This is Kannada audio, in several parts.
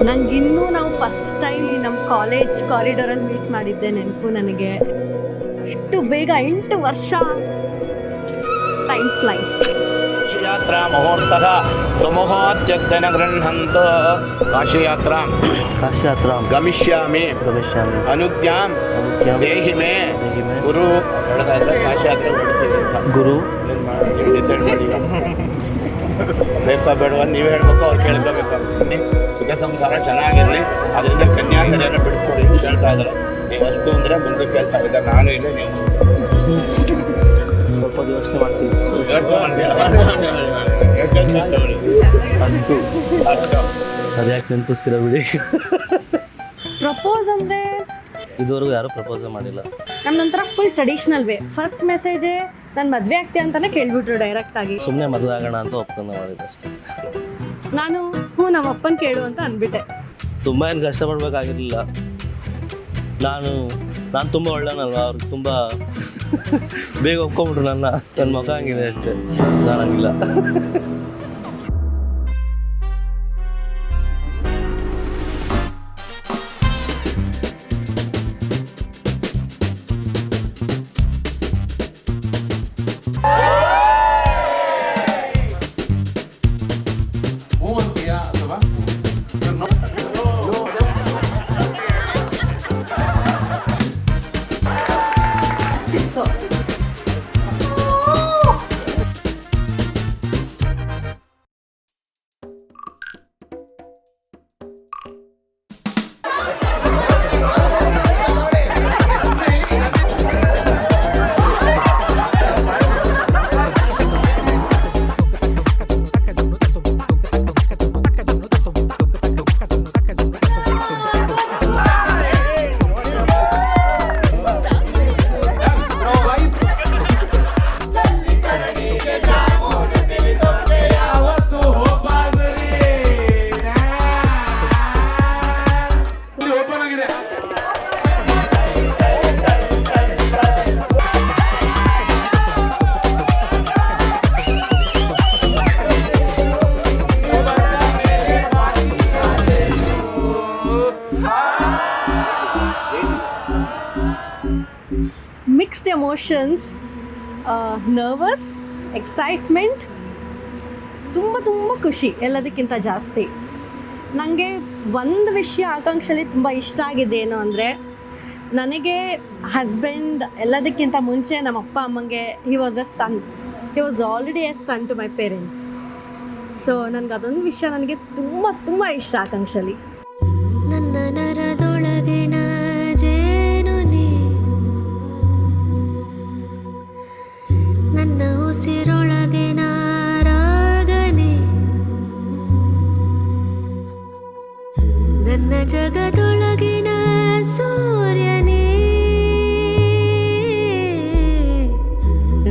ನಂಗಿನ್ನೂ ನಾವು ಫಸ್ಟ್ ಟೈಮ್ ನಮ್ಮ ಕಾಲೇಜ್ ಕಾರಿಡಾರಲ್ಲಿ ಮೀಟ್ ಮಾಡಿದ್ದೆ ನೆನಪು ನನಗೆ. ಅಷ್ಟು ಬೇಗ 8 ವರ್ಷ, ಟೈಮ್ ಫ್ಲೈಸ್. ಕಾಶಿಯಾತ್ರಾ ಮುಹೂರ್ತಃ ಸುಮುಹೂರ್ತ್ಯಗ್ಧನ ಗೃಹಂತು ಕಾಶಿಯಾತ್ರಾಂ ಗಮಿಷ್ಯಾಮಿ ಅನುಜ್ಞಾಂ ದೇಹಿ ಮೇ ಗುರು. ಕಾಶಿಯಾತ್ರೆ ಗುರು ಡಿಸೈಡ್ ಮಾಡಿ ಬೇಕಾ ಬೇಡವ ನೀವೇ ಹೇಳ್ಬೇಕು, ಅವ್ರು ಕೇಳ್ಕೋಬೇಕು. ಸುಖ ಸಂಸಾರ ಚೆನ್ನಾಗಿರಲಿ, ಅದರಿಂದ ಕನ್ಯಾಸರಿಯನ್ನು ಬಿಡಿಸ್ಕೊಳ್ಳಿ ಅಂತ ಹೇಳ್ತಾ ಇದ್ದಾರೆ. ನೀವು ಅಷ್ಟು ಅಂದರೆ ಮುಂದಕ್ಕೆ ಕೆಲಸ ಆಗಿದೆ. ನಾನು ಇಲ್ಲ, ನೀವು ಸ್ವಲ್ಪ ಯೋಚನೆ ಮಾಡ್ತೀವಿ. ಅಷ್ಟು ಅದ್ಯಾಕೆ ನೆನಪಿಸ್ತೀರ ಬಿಡಿ. ಪ್ರಪೋಸ್ ಅಂದರೆ ಇದುವರೆಗೂ ಯಾರೂ ಪ್ರಪೋಸ್ ಮಾಡಿಲ್ಲ. ನಮ್ದೊಂಥರ ಫುಲ್ ಟ್ರೆಡಿಷ್ನಲ್ ವೇ. ಫಸ್ಟ್ ಮೆಸೇಜೇ ನಾನು ಮದುವೆ ಆಗ್ತೀನಿ ಅಂತಲೇ ಕೇಳ್ಬಿಟ್ರು ಡೈರೆಕ್ಟಾಗಿ. ಸುಮ್ಮನೆ ಮದುವೆ ಆಗೋಣ ಅಂತ ಒಪ್ಕೊಂಡು ಮಾಡಿದ್ದು ಅಷ್ಟೇ. ನಾನು ನಮ್ಮ ಅಪ್ಪನ ಕೇಳು ಅಂತ ಅಂದ್ಬಿಟ್ಟೆ. ತುಂಬ ಏನು ಕಷ್ಟಪಡಬೇಕಾಗಿರಲಿಲ್ಲ. ನಾನು ತುಂಬ ಒಳ್ಳೆನಲ್ವ, ಅವ್ರಿಗೆ ತುಂಬ ಬೇಗ ಒಪ್ಕೊಂಬಿಟ್ರು ನನ್ನ ಮುಖ ಹಂಗಿದೆ ಅಷ್ಟೇ, ನಾನು ಹಂಗಿಲ್ಲ. ಮಿಕ್ಸ್ಡ್ ಎಮೋಷನ್ಸ್, ನರ್ವಸ್, ಎಕ್ಸೈಟ್ಮೆಂಟ್, ತುಂಬ ಖುಷಿ. ಎಲ್ಲದಕ್ಕಿಂತ ಜಾಸ್ತಿ ನನಗೆ ಒಂದು ವಿಷಯ ಆಕಾಂಕ್ಷೆಯಲ್ಲಿ ತುಂಬ ಇಷ್ಟ ಆಗಿದ್ದೇನು ಅಂದರೆ, ನನಗೆ ಹಸ್ಬೆಂಡ್ ಎಲ್ಲದಕ್ಕಿಂತ ಮುಂಚೆ ನಮ್ಮ ಅಪ್ಪ ಅಮ್ಮಂಗೆ he was already a son to my parents. So ನನಗೆ ಅದೊಂದು ವಿಷಯ ನನಗೆ ತುಂಬ ಇಷ್ಟ ಆಕಾಂಕ್ಷೆಯಲ್ಲಿ. ನನ್ನ ನರದೊಳಗಿನ ಜೇನು ನೀ, ನನ್ನ ಉಸಿರೊಳಗಿನ ರಾಗನೇ, ನನ್ನ ಜಗದೊಳಗಿನ ಸೂರ್ಯನೇ,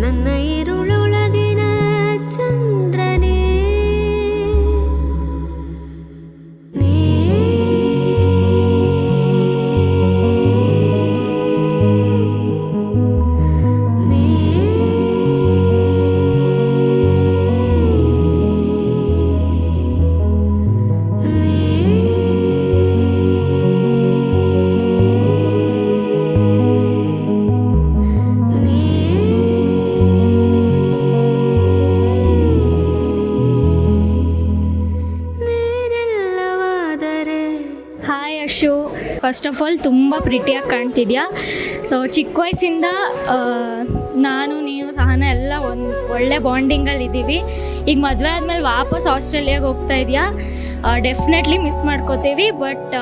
ನನ್ನ ഇരുಳೊಳಗಿನ ಚಂದ್ರನೇ. ಫಸ್ಟ್ ಆಫ್ ಆಲ್ ತುಂಬ ಪ್ರಿಟಿಯಾಗಿ ಕಾಣ್ತಿದ್ಯಾ. ಸೊ ಚಿಕ್ಕ ವಯಸ್ಸಿಂದ ನಾನು ನೀನು ಸಹನ ಎಲ್ಲ ಒಂದು ಒಳ್ಳೆ ಬಾಂಡಿಂಗಲ್ಲಿ ಇದ್ದೀವಿ. ಈಗ ಮದುವೆ ಆದಮೇಲೆ ವಾಪಸ್ ಆಸ್ಟ್ರೇಲಿಯಾಗೆ ಹೋಗ್ತಾ ಇದೆಯಾ, ಡೆಫಿನೆಟ್ಲಿ ಮಿಸ್ ಮಾಡ್ಕೋತೀವಿ. ಬಟ್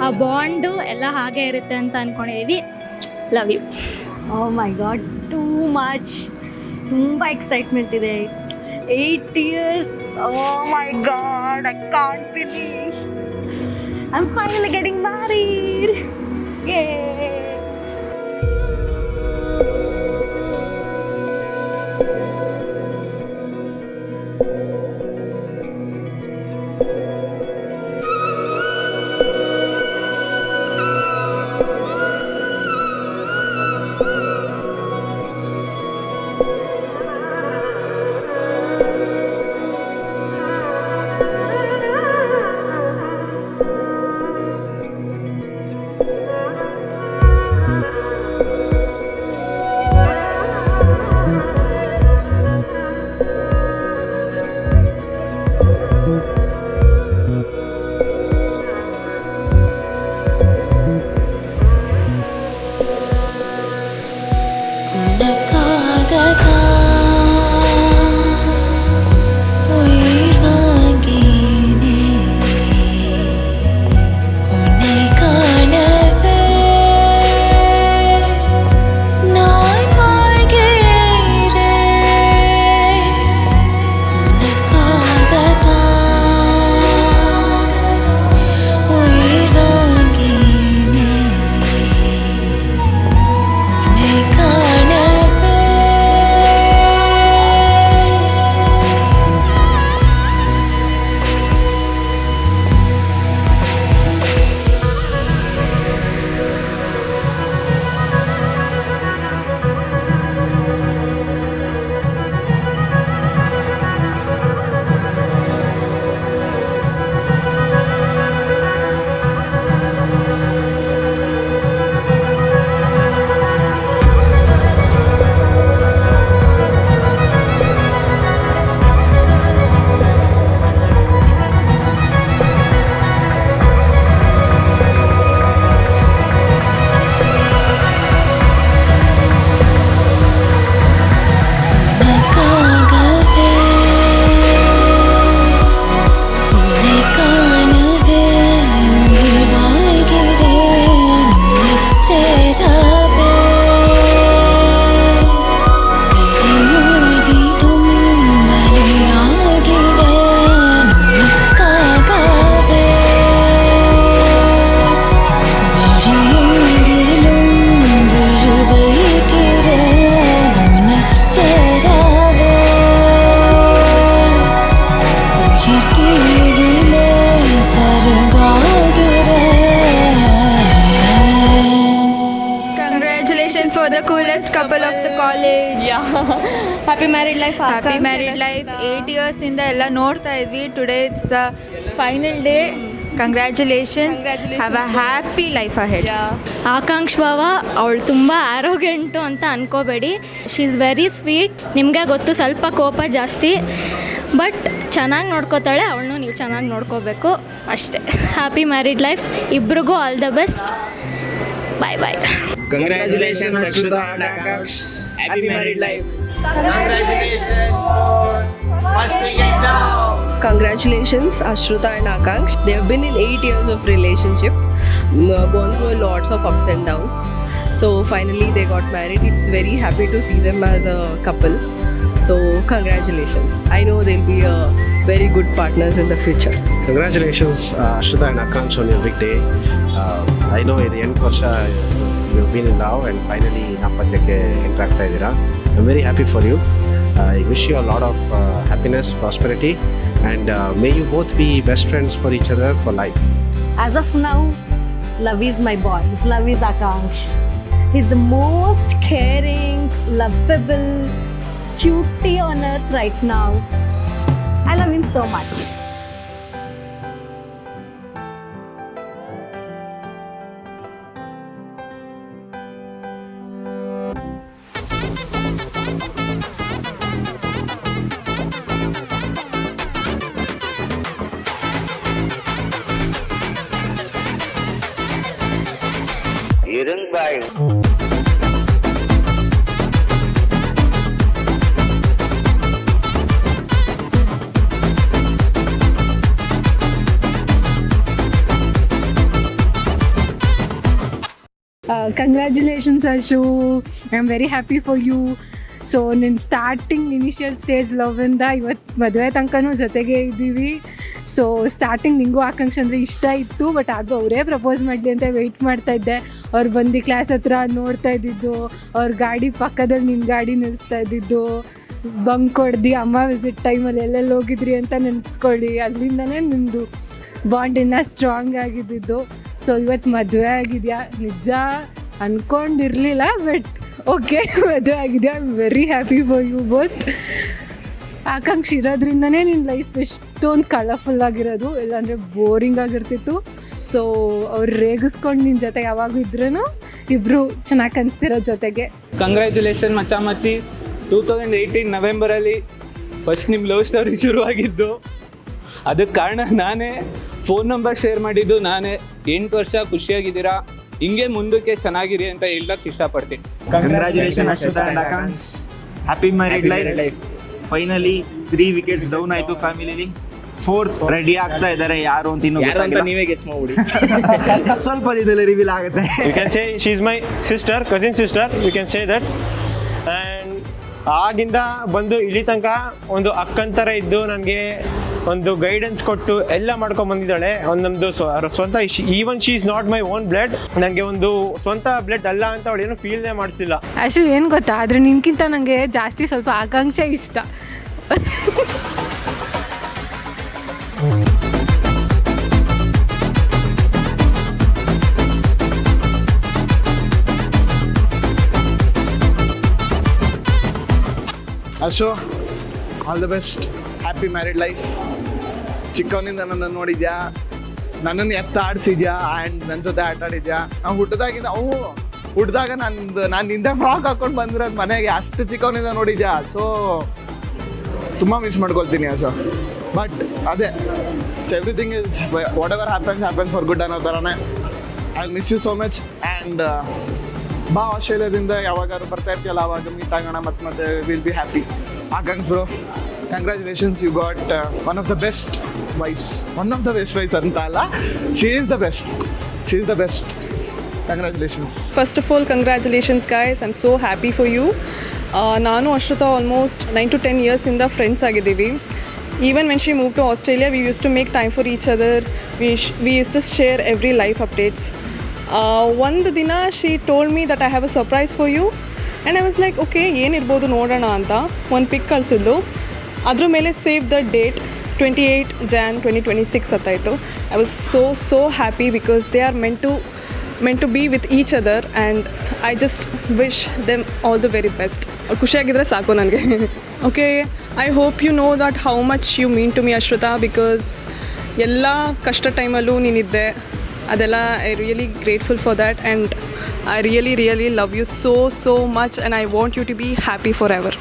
ಆ ಬಾಂಡು ಎಲ್ಲ ಹಾಗೆ ಇರುತ್ತೆ ಅಂತ ಅಂದ್ಕೊಂಡಿದ್ದೀವಿ. Love you. Oh my god, too much. ತುಂಬ ಎಕ್ಸೈಟ್ಮೆಂಟ್ ಇದೆ. 8 years, oh my god, I can't believe I'm finally getting married. Yay. எனக்காகத்தான் உயிர் வாங்கினே உன்னை காணவே நான் வாழ்கிறேன் உனக்காகத்தான் உயிர் வாங்கினே உன்னை காணவே Congratulations for the coolest couple of the college. Happy married life. Happy married life. 8 years ಇಂದ ಎಲ್ಲ ನೋಡ್ತಾ ಇದ್ವಿ. Today it's the final day. Congratulations. Have a happy life ahead. ಆಕಾಂಕ್ಷ ಭಾವ ಅವಳು ತುಂಬ ಆರೋಗ್ಯಂಟು ಅಂತ ಅನ್ಕೋಬೇಡಿ. She is very sweet. ನಿಮಗೆ ಗೊತ್ತು ಸ್ವಲ್ಪ ಕೋಪ ಜಾಸ್ತಿ, ಬಟ್ ಚೆನ್ನಾಗಿ ನೋಡ್ಕೋತಾಳೆ. ಅವಳನ್ನು ನೀವು ಚೆನ್ನಾಗಿ ನೋಡ್ಕೋಬೇಕು ಅಷ್ಟೇ. ಹ್ಯಾಪಿ ಮ್ಯಾರಿಡ್ ಲೈಫ್ ಇಬ್ರಿಗೂ. All the best. Bye bye. Congratulations, Akshita and Akash. Happy married life. Congratulations, Ashruta and Akash. They have been in 8 years of relationship, gone through lots of ups and downs. So finally they got married. It's very happy to see them as a couple. So congratulations. I know they'll be very good partners in the future. Congratulations, Ashruta and Akash, on your big day. I know at the end Varsha you've been in love and finally Nampatyake enter ಆಗ್ತಾ ಇದ್ದೀರಾ. I'm very happy for you. I wish you a lot of happiness, prosperity, and may you both be best friends for each other for life. As of now, love is my boy. Love is Akash. He's the most caring, lovable cutie on earth right now. I love him so much. Congratulations, Ashu. I'm very happy for you. So ನಿನ್ನ ಸ್ಟಾರ್ಟಿಂಗ್ ಇನಿಷಿಯಲ್ ಸ್ಟೇಜ್ ಲವ್ವಿಂದ ಇವತ್ತು ಮದುವೆ ತನಕನೂ ಜೊತೆಗೆ ಇದ್ದೀವಿ. ಸೊ ಸ್ಟಾರ್ಟಿಂಗ್ ನಿಂಗೂ ಆಕಾಂಕ್ಷೆ ಅಂದರೆ ಇಷ್ಟ ಇತ್ತು, ಬಟ್ ಅದು ಅವರೇ ಪ್ರಪೋಸ್ ಮಾಡಲಿ ಅಂತ ವೆಯ್ಟ್ ಮಾಡ್ತಾಯಿದ್ದೆ. ಅವ್ರು ಬಂದು ಕ್ಲಾಸ್ ಹತ್ರ ನೋಡ್ತಾ ಇದ್ದಿದ್ದು, ಅವ್ರ ಗಾಡಿ ಪಕ್ಕದಲ್ಲಿ ನಿನ್ನ ಗಾಡಿ ನಿಲ್ಲಿಸ್ತಾ ಇದ್ದಿದ್ದು, ಬಂಕ್ ಹೊಡ್ದು ಅಮ್ಮ ವಿಸಿಟ್ ಟೈಮಲ್ಲಿ ಎಲ್ಲೆಲ್ಲಿ ಹೋಗಿದ್ರಿ ಅಂತ ನೆನೆಸ್ಕೊಳ್ಳಿ. ಅಲ್ಲಿಂದನೇ ನಿಮ್ಮದು ಬಾಂಡ್ ಇನ್ನೂ ಸ್ಟ್ರಾಂಗ್ ಆಗಿದ್ದಿದ್ದು. ಸೊ ಇವತ್ತು ಮದುವೆ ಆಗಿದೆಯಾ, ನಿಜ ಅಂದ್ಕೊಂಡಿರಲಿಲ್ಲ, ಬಟ್ ಓಕೆ ಮದುವೆ ಆಗಿದೆಯಾ. I am very happy for you both. ಆಕಾಂಕ್ಷೆ ಇರೋದ್ರಿಂದನೇ ನಿನ್ನ ಲೈಫ್ ಎಷ್ಟೊಂದು ಕಲರ್ಫುಲ್ ಆಗಿರೋದು, ಇಲ್ಲಾಂದರೆ ಬೋರಿಂಗ್ ಆಗಿರ್ತಿತ್ತು. ಸೊ ಅವ್ರು ರೇಗಿಸ್ಕೊಂಡು ನಿನ್ನ ಜೊತೆ ಯಾವಾಗೂ ಇದ್ರೂ ಇಬ್ಬರು ಚೆನ್ನಾಗಿ ಕನಿಸ್ತಿರೋ ಜೊತೆಗೆ. ಕಂಗ್ರ್ಯಾಚುಲೇಷನ್ ಮಚ್ಚಾ ಮಚ್ಚೀಸ್. 2018 ನವೆಂಬರಲ್ಲಿ ಫಸ್ಟ್ ನಿಮ್ಮ ಲವ್ ಸ್ಟೋರಿ ಶುರುವಾಗಿದ್ದು. ಅದಕ್ಕೆ ಕಾರಣ ನಾನೇ, ಫೋನ್ ನಂಬರ್ ಶೇರ್ ಮಾಡಿದ್ದು ನಾನೇ. 8 ವರ್ಷ ಖುಷಿಯಾಗಿದ್ದೀರಾ, ಹಿಂಗೆ ಮುಂದಕ್ಕೆ ಚೆನ್ನಾಗಿರಿ ಅಂತ ಹೇಳಕ್ಕೆ ಇಷ್ಟಪಡ್ತೀನಿ. Congratulations, Ashruta and Akash. Happy married life. Finally 3 wickets down ಆಯ್ತು ಫ್ಯಾಮಿಲಿಲಿ. 4th ರೆಡಿ ಆಗ್ತಾ ಇದ್ದಾರೆ, ಯಾರು ಅಂತ ಇನ್ನೂ ಗೊತ್ತಾಗಿಲ್ಲ. ನೀವೇ ಗೆಸ್ ಮಾಡ್ಬಿಡಿ. ಸ್ವಲ್ಪ ದಿನದಲ್ಲಿ ರಿವೀಲ್ ಆಗುತ್ತೆ. You can say she is my sister, cousin sister, you can say that. And ಆಗಿಂದ ಬಂದು ಇಲ್ಲಿ ತನಕ ಒಂದು ಅಕ್ಕನ ಥರ ಇದ್ದು ನನಗೆ ಒಂದು ಗೈಡೆನ್ಸ್ ಕೊಟ್ಟು ಎಲ್ಲ ಮಾಡ್ಕೊಂಡು ಬಂದಿದ್ದಾಳೆ. ಒಂದು ನಮ್ಮದು ಸ್ವಂತ, even she is not my own blood, ನನಗೆ ಒಂದು ಸ್ವಂತ ಬ್ಲಡ್ ಅಲ್ಲ ಅಂತ ಅವಳು ಏನು ಫೀಲ್ನೇ ಮಾಡಿಸಿಲ್ಲ. ಅಶು ಏನು ಗೊತ್ತಾ, ಆದರೆ ನಿನ್ಕಿಂತ ನನಗೆ ಜಾಸ್ತಿ ಸ್ವಲ್ಪ ಆಕಾಂಕ್ಷೆ ಇಷ್ಟ. ಅಶೋ, all the best, happy married life. ಚಿಕ್ಕವನಿಂದ ನನ್ನನ್ನು ನೋಡಿದ್ಯಾ, ನನ್ನನ್ನು ಆಡಿಸಿದ್ಯಾ ಆ್ಯಂಡ್ ನನ್ನ ಜೊತೆ ಆಟ ಆಡಿದ್ಯಾ. ನಾವು ಹುಟ್ಟಿದಾಗ ನಾನು ನಿಂದೆ ಫ್ರಾಕ್ ಹಾಕ್ಕೊಂಡು ಬಂದಿರೋದು ಮನೆಗೆ, ಅಷ್ಟು ಚಿಕ್ಕವನಿಂದ ನೋಡಿದ್ಯಾ. ಸೊ ತುಂಬ ಮಿಸ್ ಮಾಡ್ಕೊಳ್ತೀನಿ ಅಶೋ. ಬಟ್ ಅದೇ everything is what ever happens for good ಅನ್ನೋ ಥರನೇ. I miss you so much. And ಬಾ, ಆಸ್ಟ್ರೇಲಿಯಾದಿಂದ ಯಾವಾಗಾದ್ರು ಬರ್ತಾ ಇರ್ತೀಯಲ್ಲ, ಅವಾಗ ಮೀಟ್ ಆಗೋಣ. ಮತ್ತೆ will be happy. Akanksha bro, congratulations, you got one of the best wives. One of the best wives ಅಂತ ಅಲ್ಲ, she is the best. Congratulations. First of all congratulations guys, I am so happy for you. ನಾನು ಅಶ್ರುತ ಆಲ್ಮೋಸ್ಟ್ 9 to 10 ಇಯರ್ಸಿಂದ ಫ್ರೆಂಡ್ಸ್ ಆಗಿದ್ದೀವಿ. Even when she moved to Australia, we used to make time for each other. We used to share every life updates. ಒಂದು ದಿನ she told me that I have a surprise for you, and I was like, okay, ಏನಿರ್ಬೋದು ನೋಡೋಣ ಅಂತ ಒಂದು ಪಿಕ್ ಕಳಿಸಿದ್ಲು. ಅದ್ರ ಮೇಲೆ save the date 28 Jan 2026 ಅತ್ತಾಯಿತು. I was so happy because they are meant to be with each other, and I just wish them all the very best. ಖುಷಿಯಾಗಿದ್ರೆ ಸಾಕು ನನಗೆ. Okay, I hope you know that how much you mean to me, Ashruta, because ಎಲ್ಲ ಕಷ್ಟ ಟೈಮಲ್ಲೂ ನೀನಿದ್ದೆ. ಅದೆಲ್ಲ I really grateful for that, and I really love you so much, and I want you to be happy forever.